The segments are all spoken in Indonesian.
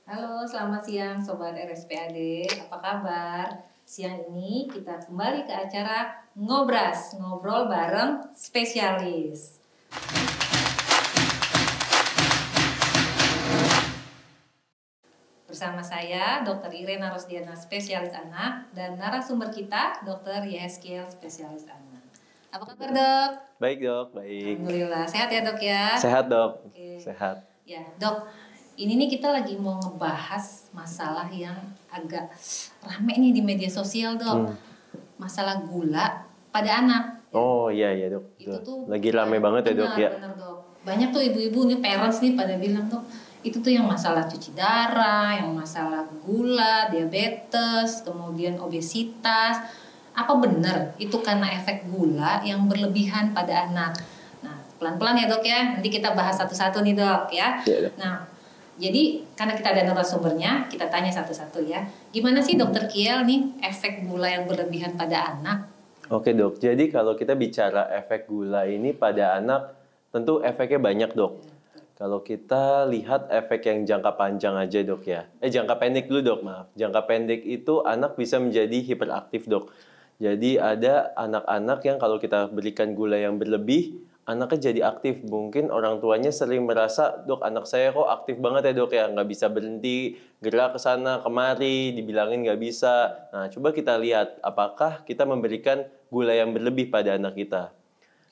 Halo, selamat siang Sobat RSPAD. Apa kabar? Siang ini kita kembali ke acara Ngobras, ngobrol bareng spesialis. Bersama saya, Dr. Irena Rosdiana, spesialis anak, dan narasumber kita, Dr. Yeskiel, spesialis anak. Apa kabar, Dok? Baik, Dok. Baik. Alhamdulillah. Sehat ya, Dok ya? Sehat, Dok. Oke. Sehat. Ya, Dok. Ini nih kita lagi mau ngebahas masalah yang agak rame nih di media sosial, Dok. Masalah gula pada anak. Oh iya Dok. Itu tuh lagi rame banget ya, Dok ya. Benar, Dok. Banyak tuh ibu-ibu nih, parents nih pada bilang, Dok, itu tuh yang masalah cuci darah, yang masalah gula, diabetes, kemudian obesitas. Apa benar itu karena efek gula yang berlebihan pada anak? Nah, pelan-pelan ya, Dok ya. Nanti kita bahas satu-satu nih, Dok ya. Iya, Dok. Nah, jadi karena kita ada narasumbernya, kita tanya satu-satu ya. Gimana sih Dokter Kiel nih efek gula yang berlebihan pada anak? Oke, Dok. Jadi kalau kita bicara efek gula ini pada anak, tentu efeknya banyak, Dok. Kalau kita lihat efek yang jangka panjang aja, Dok ya. Jangka pendek dulu, Dok, maaf. Jangka pendek itu anak bisa menjadi hiperaktif, Dok. Jadi ada anak-anak yang kalau kita berikan gula yang berlebih, anaknya jadi aktif. Mungkin orang tuanya sering merasa, Dok, anak saya kok aktif banget ya, Dok ya. Nggak bisa berhenti, gerak ke sana, kemari, dibilangin nggak bisa. Nah, coba kita lihat apakah kita memberikan gula yang berlebih pada anak kita.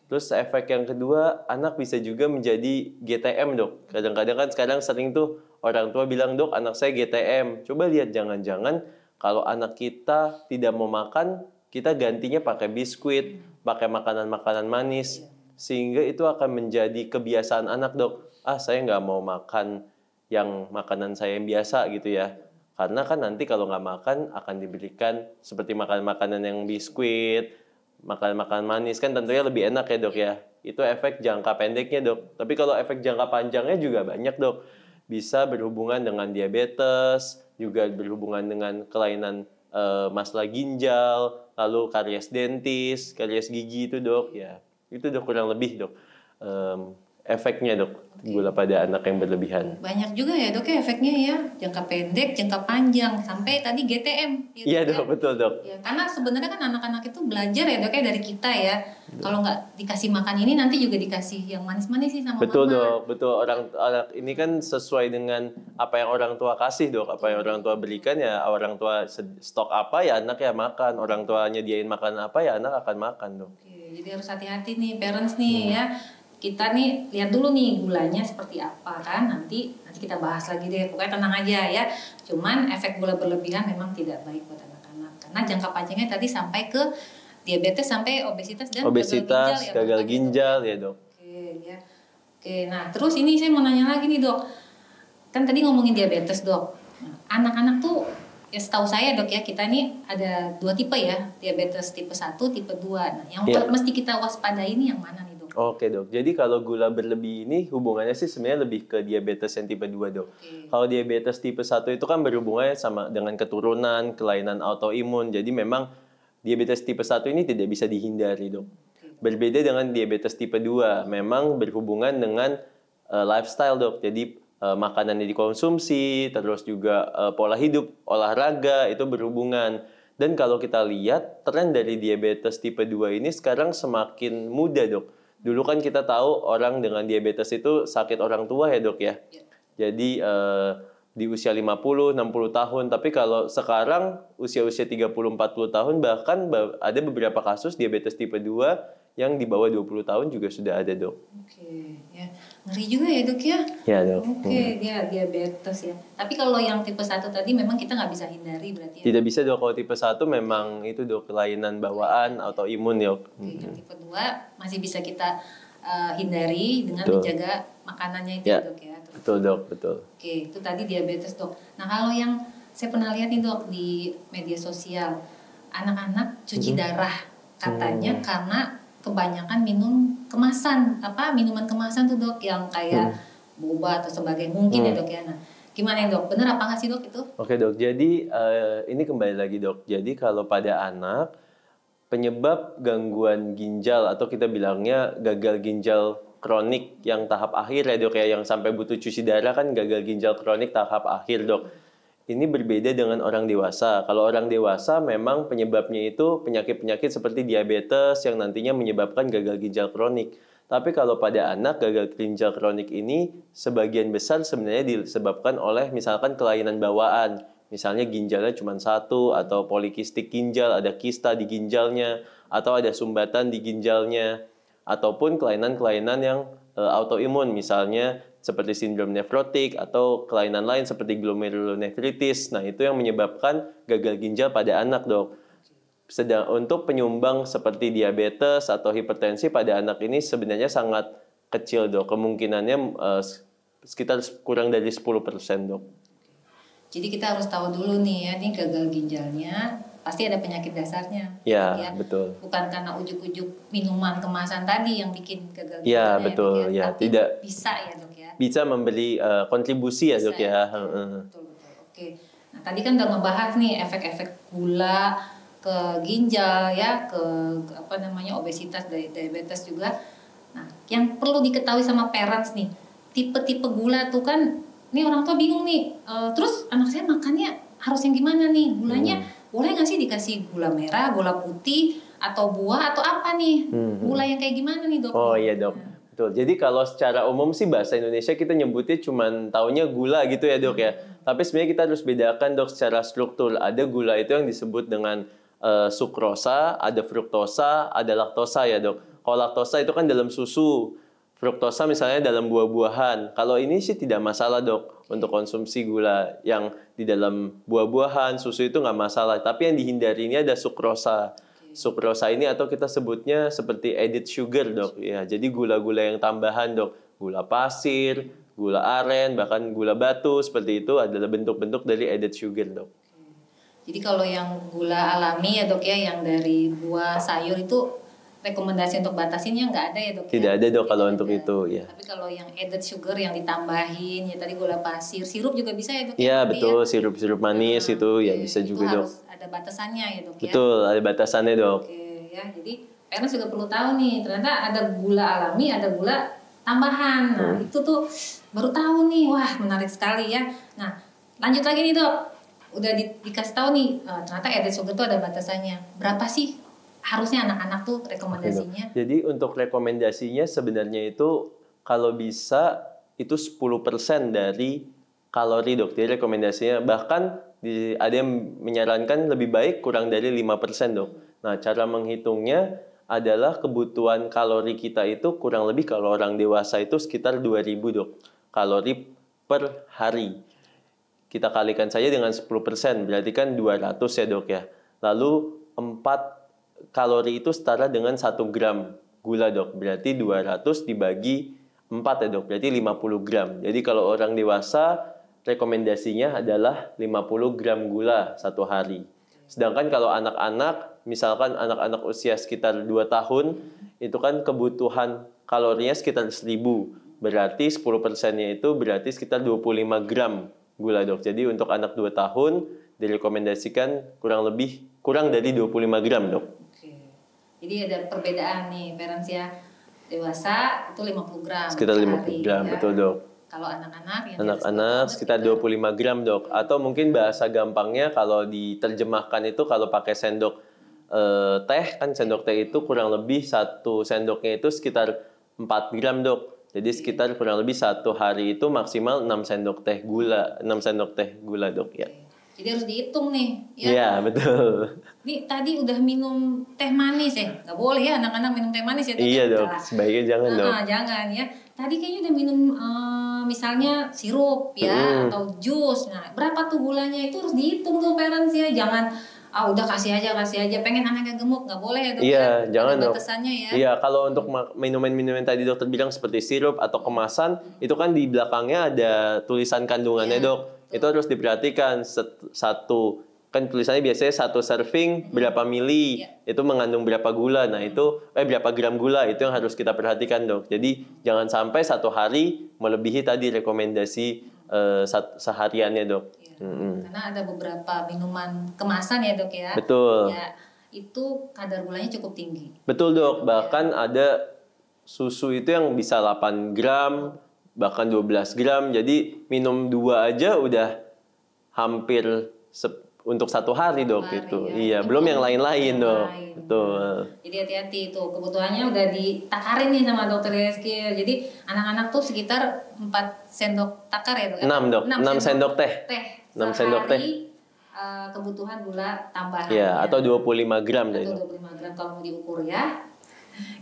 Terus efek yang kedua, anak bisa juga menjadi GTM, Dok. Kadang-kadang kan sekarang sering tuh orang tua bilang, Dok, anak saya GTM. Coba lihat, jangan-jangan kalau anak kita tidak mau makan, kita gantinya pakai biskuit, pakai makanan-makanan manis. Sehingga itu akan menjadi kebiasaan anak, Dok. Saya nggak mau makan yang makanan saya yang biasa gitu ya. Karena kan nanti kalau nggak makan akan diberikan seperti makanan-makanan yang biskuit, makanan-makanan manis, kan tentunya lebih enak ya, Dok ya. Itu efek jangka pendeknya, Dok. Tapi kalau efek jangka panjangnya juga banyak, Dok. Bisa berhubungan dengan diabetes, juga berhubungan dengan kelainan masalah ginjal, lalu karies dentis, karies gigi itu, Dok. Ya, itu, Dok, kurang lebih, Dok. Efeknya, Dok, gula pada anak yang berlebihan. Banyak juga ya, Dok ya, efeknya ya. Jangka pendek, jangka panjang, sampai tadi GTM. Iya, Dok, betul, Dok. Ya, karena sebenarnya kan anak-anak itu belajar ya, Dok ya, dari kita ya. Kalau nggak dikasih makan ini, nanti juga dikasih yang manis-manis sih sama betul, mama. Dok, betul. Anak ini kan sesuai dengan apa yang orang tua kasih, Dok. Apa yang orang tua berikan ya, orang tua stok apa ya anak ya makan. Orang tua nyediain makanan apa ya anak akan makan, Dok. Oke, jadi harus hati-hati nih parents nih ya. Kita nih lihat dulu nih gulanya seperti apa kan, nanti kita bahas lagi deh, pokoknya tenang aja ya. Cuman efek gula berlebihan memang tidak baik buat anak-anak karena jangka panjangnya tadi sampai ke diabetes, sampai obesitas dan gagal ginjal ya, Dok. Oke ya. Oke, nah terus ini saya mau nanya lagi nih, Dok. Kan tadi ngomongin diabetes, Dok. Nah, anak-anak tuh ya setahu saya, Dok ya, kita ini ada 2 tipe ya, diabetes tipe 1, tipe 2. Nah, yang mesti kita waspadai ini yang mana nih, Dok? Oke, Dok. Jadi kalau gula berlebih ini hubungannya sih sebenarnya lebih ke diabetes yang tipe 2, Dok. Kalau diabetes tipe 1 itu kan berhubungannya sama dengan keturunan, kelainan autoimun. Jadi memang diabetes tipe 1 ini tidak bisa dihindari, Dok. Berbeda dengan diabetes tipe 2, memang berhubungan dengan lifestyle, Dok. Jadi makanan yang dikonsumsi, terus juga pola hidup, olahraga itu berhubungan. Dan kalau kita lihat tren dari diabetes tipe 2 ini sekarang semakin muda, Dok. Dulu kan kita tahu orang dengan diabetes itu sakit orang tua ya, Dok ya. Jadi di usia 50, 60 tahun. Tapi kalau sekarang usia-usia 30, 40 tahun bahkan ada beberapa kasus diabetes tipe 2 yang di bawah 20 tahun juga sudah ada, Dok. Oke, ya. Ngeri juga ya, Dok ya? Ya, Dok. Oke, dia diabetes ya. Tapi kalau yang tipe 1 tadi memang kita nggak bisa hindari berarti ya? Tidak bisa, Dok. Kalau tipe 1 memang itu, Dok, kelainan bawaan atau imun, Dok. Oke, yang tipe 2 masih bisa kita hindari dengan menjaga makanannya itu, ya, Dok ya? Betul, Dok, betul. Oke, itu tadi diabetes, Dok. Nah, kalau yang saya pernah lihat nih, Dok, di media sosial, anak-anak cuci darah katanya karena kebanyakan minum kemasan, minuman kemasan tuh, Dok, yang kayak boba atau sebagainya mungkin ya, Dok ya. Nah, gimana ya, Dok? Bener apa nggak sih, Dok, itu? Oke, Dok. Jadi ini kembali lagi, Dok. Jadi kalau pada anak penyebab gangguan ginjal atau kita bilangnya gagal ginjal kronik yang tahap akhir ya dok ya, yang sampai butuh cuci darah kan gagal ginjal kronik tahap akhir dok. Ini berbeda dengan orang dewasa. Kalau orang dewasa memang penyebabnya itu penyakit-penyakit seperti diabetes yang nantinya menyebabkan gagal ginjal kronik. Tapi kalau pada anak, gagal ginjal kronik ini sebagian besar sebenarnya disebabkan oleh misalkan kelainan bawaan. Misalnya ginjalnya cuma satu, atau polikistik ginjal, ada kista di ginjalnya, atau ada sumbatan di ginjalnya, ataupun kelainan-kelainan yang autoimun, misalnya seperti sindrom nefrotik atau kelainan lain seperti glomerulonefritis. Nah, itu yang menyebabkan gagal ginjal pada anak, dok. Sedang untuk penyumbang seperti diabetes atau hipertensi pada anak ini sebenarnya sangat kecil, dok. Kemungkinannya sekitar kurang dari 10%, dok. Jadi kita harus tahu dulu nih ya, nih gagal ginjalnya pasti ada penyakit dasarnya. Ya, betul. Bukan karena ujuk-ujuk minuman kemasan tadi yang bikin gagal ginjalnya. Ya, betul. Ya, tapi tidak bisa ya, dok ya. Bisa memberi kontribusi ya, dok ya. Betul. Oke. Nah, tadi kan udah ngebahas nih efek-efek gula ke ginjal ya, ke obesitas, diabetes juga. Nah, yang perlu diketahui sama parents nih, tipe-tipe gula tuh kan, nih orang tua bingung nih. Terus anak saya makannya harus yang gimana nih? Gulanya boleh nggak sih dikasih gula merah, gula putih, atau buah, atau apa nih? Gula yang kayak gimana nih, dok? Oh iya, dok. Betul. Jadi kalau secara umum sih bahasa Indonesia kita nyebutnya cuman taunya gula gitu ya, dok ya. Tapi sebenarnya kita harus bedakan, dok, secara struktur. Ada gula itu yang disebut dengan sukrosa, ada fruktosa, ada laktosa ya, dok. Kalau laktosa itu kan dalam susu. Fruktosa misalnya dalam buah-buahan. Kalau ini sih tidak masalah, dok, untuk konsumsi gula yang di dalam buah-buahan, susu itu nggak masalah. Tapi yang dihindari ini ada sukrosa. Sukrosa ini atau kita sebutnya seperti added sugar, dok. Ya, jadi gula-gula yang tambahan, dok. Gula pasir, gula aren, bahkan gula batu, seperti itu adalah bentuk-bentuk dari added sugar, dok. Jadi kalau yang gula alami ya, dok ya, yang dari buah sayur itu rekomendasi untuk batasinnya nggak ada ya, dok? Tidak ada, dok, kalau untuk ada. itu ya. Tapi kalau yang added sugar yang ditambahin ya tadi gula pasir, sirup juga bisa ya, dok? Iya, betul, sirup-sirup manis itu ya bisa juga, itu dok. Harus ada batasannya ya, dok ya. Betul, ada batasannya, dok. Oke, ya. Jadi parents juga perlu tahu nih, ternyata ada gula alami, ada gula tambahan. Nah, itu tuh baru tahu nih. Wah, menarik sekali ya. Nah, lanjut lagi nih, dok. Udah dikasih tahu nih, ternyata added sugar tuh ada batasannya. Berapa sih harusnya anak-anak tuh rekomendasinya? Oke, jadi untuk rekomendasinya sebenarnya itu kalau bisa itu 10% dari kalori, dok. Jadi rekomendasinya bahkan ada yang menyarankan lebih baik kurang dari 5%, dok. Nah, cara menghitungnya adalah kebutuhan kalori kita itu kurang lebih kalau orang dewasa itu sekitar 2000, dok. Kalori per hari. Kita kalikan saja dengan 10%, berarti kan 200 ya, dok ya. Lalu 4 kalori itu setara dengan 1 gram gula, dok. Berarti 200 dibagi 4 ya, dok. Berarti 50 gram. Jadi kalau orang dewasa rekomendasinya adalah 50 gram gula satu hari. Sedangkan kalau anak-anak, misalkan anak-anak usia sekitar 2 tahun, itu kan kebutuhan kalorinya sekitar 1000. Berarti 10%-nya itu berarti sekitar 25 gram gula, dok. Jadi untuk anak 2 tahun direkomendasikan kurang dari 25 gram, dok. Jadi ada perbedaan nih, parents ya. Dewasa itu 50 gram. Sekitar 50 gram, ya. Betul, dok. Kalau anak-anak sekitar 25 gram, dok. Atau mungkin bahasa gampangnya kalau diterjemahkan itu kalau pakai sendok teh, kan sendok teh itu kurang lebih 1 sendoknya itu sekitar 4 gram, dok. Jadi sekitar kurang lebih 1 hari itu maksimal 6 sendok teh gula, dok ya. Jadi harus dihitung nih, ya. Iya, betul. Nih tadi udah minum teh manis ya, nggak boleh ya anak-anak minum teh manis ya. Iya, dok, sebaiknya jangan, dok. Jangan ya. Tadi kayaknya udah minum misalnya sirup ya atau jus. Nah, berapa tuh gulanya itu harus dihitung tuh parents ya. Jangan udah kasih aja pengen anaknya gemuk, nggak boleh ya, dok. Iya, jangan, dok. Batasannya ya. Iya, kalau untuk minuman-minuman tadi dokter bilang seperti sirup atau kemasan, itu kan di belakangnya ada tulisan kandungannya, dok. Itu harus diperhatikan. Kan tulisannya biasanya 1 serving berapa mili, itu mengandung berapa gula. Nah, itu berapa gram gula, itu yang harus kita perhatikan, dok. Jadi jangan sampai 1 hari melebihi tadi rekomendasi sehariannya, dok. Karena ada beberapa minuman kemasan ya, dok ya. Betul. Ya, itu kadar gulanya cukup tinggi. Betul, dok. Bahkan ada susu itu yang bisa 8 gram, bahkan 12 gram. Jadi minum 2 aja udah hampir untuk 1 hari dok itu. Ya. Iya, belum yang lain-lain dok. Betul. Jadi hati-hati itu, kebutuhannya udah ditakarin nih sama dokter Rizky. Jadi anak-anak tuh sekitar 4 sendok takar ya dok? 6 dok, 6 sendok teh. 6 sendok teh. Kebutuhan gula tambahan. Ya, atau 25 gram. Atau 25 gram kalau mau diukur ya.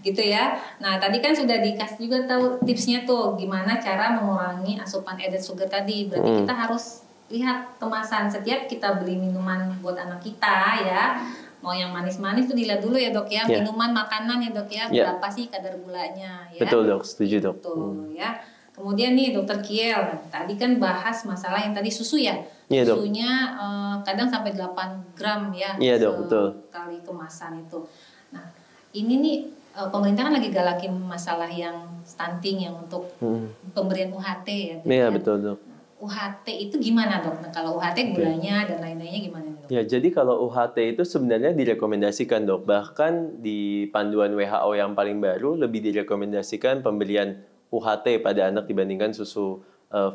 Gitu ya. Nah, tadi kan sudah dikasih juga tahu tipsnya tuh gimana cara mengurangi asupan added sugar tadi. Berarti kita harus lihat kemasan setiap kita beli minuman buat anak kita ya. Mau yang manis-manis tuh dilihat dulu ya dok ya. Minuman, makanan ya dok ya. Berapa sih kadar gulanya ya. Betul dok, setuju dok. Betul ya. Kemudian nih dokter Kiel, tadi kan bahas masalah yang tadi susu ya. Iya, dok. Susunya kadang sampai 8 gram ya. Iya dok, betul. Kali kemasan itu. Nah, ini nih pemerintah kan lagi galakin masalah yang stunting yang untuk pemberian UHT ya. Iya betul dok. UHT itu gimana dok? Nah, kalau UHT gulanya dan lain-lainnya gimana dok? Ya jadi kalau UHT itu sebenarnya direkomendasikan dok. Bahkan di panduan WHO yang paling baru lebih direkomendasikan pemberian UHT pada anak dibandingkan susu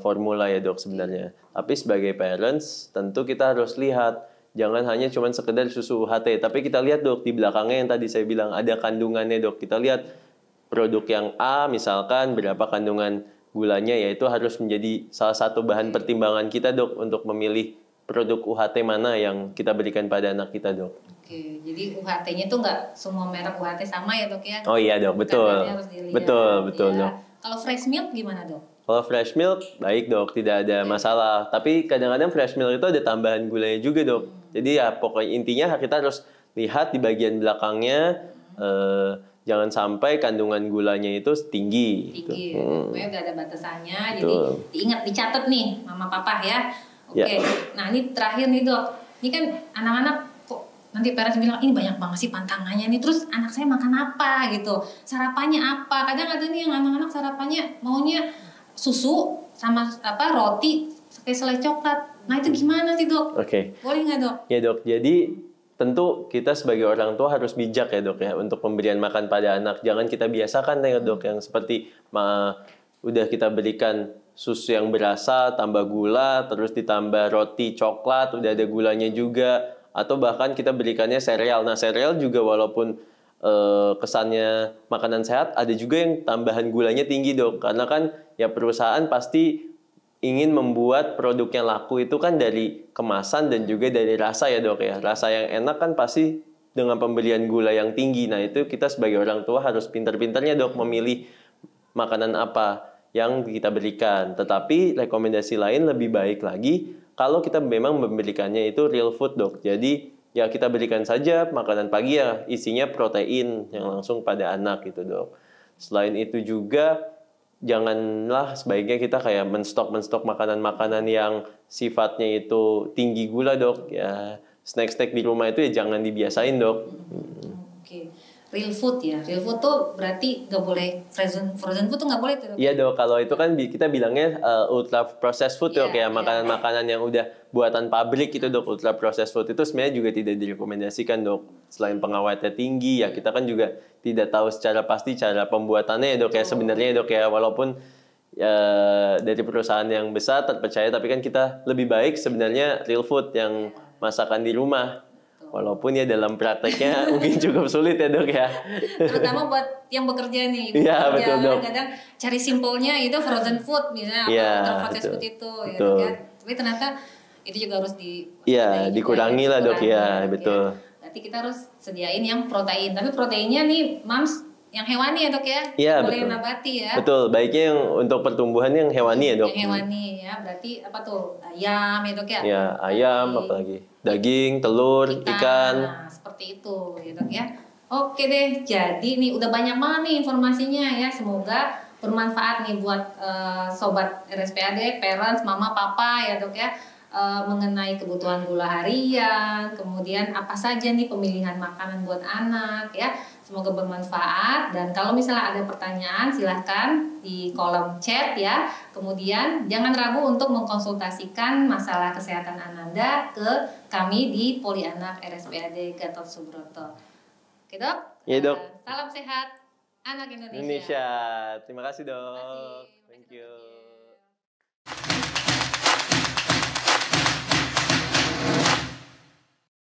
formula ya dok sebenarnya. Tapi sebagai parents tentu kita harus lihat. Jangan hanya cuma sekedar susu UHT. Tapi kita lihat dok di belakangnya yang tadi saya bilang ada kandungannya dok. Kita lihat produk yang A misalkan berapa kandungan gulanya, yaitu harus menjadi salah satu bahan pertimbangan kita dok untuk memilih produk UHT mana yang kita berikan pada anak kita dok. Oke, jadi UHT-nya tuh nggak semua merek UHT sama ya dok ya? Oh iya dok, betul. Betul ya. dok. Kalau fresh milk gimana dok? Kalau fresh milk baik dok, tidak ada masalah. Tapi kadang-kadang fresh milk itu ada tambahan gulanya juga dok. Jadi ya pokoknya intinya kita harus lihat di bagian belakangnya. Jangan sampai kandungan gulanya itu tinggi. Tinggi, pokoknya udah ada batasannya. Betul. Jadi diingat, dicatat nih mama papa ya. Oke. Nah ini terakhir nih dok. Ini kan anak-anak kok nanti parents bilang ini banyak banget sih pantangannya nih. Terus anak saya makan apa gitu? Sarapannya apa? Kadang ada nih yang anak-anak sarapannya maunya susu sama roti kayak selai coklat. Nah itu gimana sih dok? Oke. Boleh nggak dok? Ya dok. Jadi tentu kita sebagai orang tua harus bijak ya dok ya untuk pemberian makan pada anak. Jangan kita biasakan ya dok yang seperti udah kita berikan susu yang berasa tambah gula, terus ditambah roti coklat udah ada gulanya juga, atau bahkan kita berikannya sereal. Nah sereal juga walaupun kesannya makanan sehat, ada juga yang tambahan gulanya tinggi dok. Karena kan ya perusahaan pasti ingin membuat produk yang laku itu kan dari kemasan dan juga dari rasa ya dok ya. Rasa yang enak kan pasti dengan pemberian gula yang tinggi. Nah itu kita sebagai orang tua harus pintar-pintarnya dok memilih makanan apa yang kita berikan. Tetapi rekomendasi lain lebih baik lagi kalau kita memang memberikannya itu real food dok. Jadi ya kita berikan saja makanan pagi ya isinya protein yang langsung pada anak gitu dok. Selain itu juga janganlah sebaiknya kita kayak menstok makanan-makanan yang sifatnya itu tinggi gula dok ya. Snack di rumah itu ya jangan dibiasain dok. Oke. Real food ya. Real food tuh berarti nggak boleh frozen food tuh nggak boleh tuh dok? Iya dok, kalau itu kan kita bilangnya ultra processed food dok ya. Makanan-makanan yang udah buatan pabrik itu dok. Ultra processed food itu sebenarnya juga tidak direkomendasikan dok. Selain pengawetnya tinggi ya kita kan juga tidak tahu secara pasti cara pembuatannya ya dok ya. Sebenarnya dok ya walaupun dari perusahaan yang besar terpercaya, tapi kan kita lebih baik sebenarnya real food yang masakan di rumah. Walaupun ya dalam prakteknya mungkin cukup sulit ya dok ya. Terutama buat yang bekerja nih. Iya betul dok. Kadang cari simpelnya itu frozen food misalnya, atau processed food itu ya dok ya. Tapi ternyata itu juga harus dikurangi lah dok ya, betul. Berarti kita harus sediain yang protein. Tapi proteinnya nih mams yang hewani ya dok ya. Iya boleh betul. Yang nabati ya. Betul, baiknya yang untuk pertumbuhan yang hewani ya dok. Yang hewani ya, berarti apa tuh? Ayam ya dok ya. Ya ayam apalagi. Daging, telur, ikan. Nah, seperti itu ya dok ya. Oke deh, jadi nih udah banyak banget nih informasinya ya. Semoga bermanfaat nih buat sobat RSPAD, parents, mama, papa ya dok ya. Mengenai kebutuhan gula harian, kemudian apa saja nih pemilihan makanan buat anak ya. Semoga bermanfaat, dan kalau misalnya ada pertanyaan silahkan di kolom chat ya. Kemudian jangan ragu untuk mengkonsultasikan masalah kesehatan Ananda ke kami di Polianak RSPAD Gatot Subroto. Oke dok? Iya dok. Salam sehat. anak Indonesia. Indonesia. Terima kasih dok. Terima kasih. Thank you. Fadil.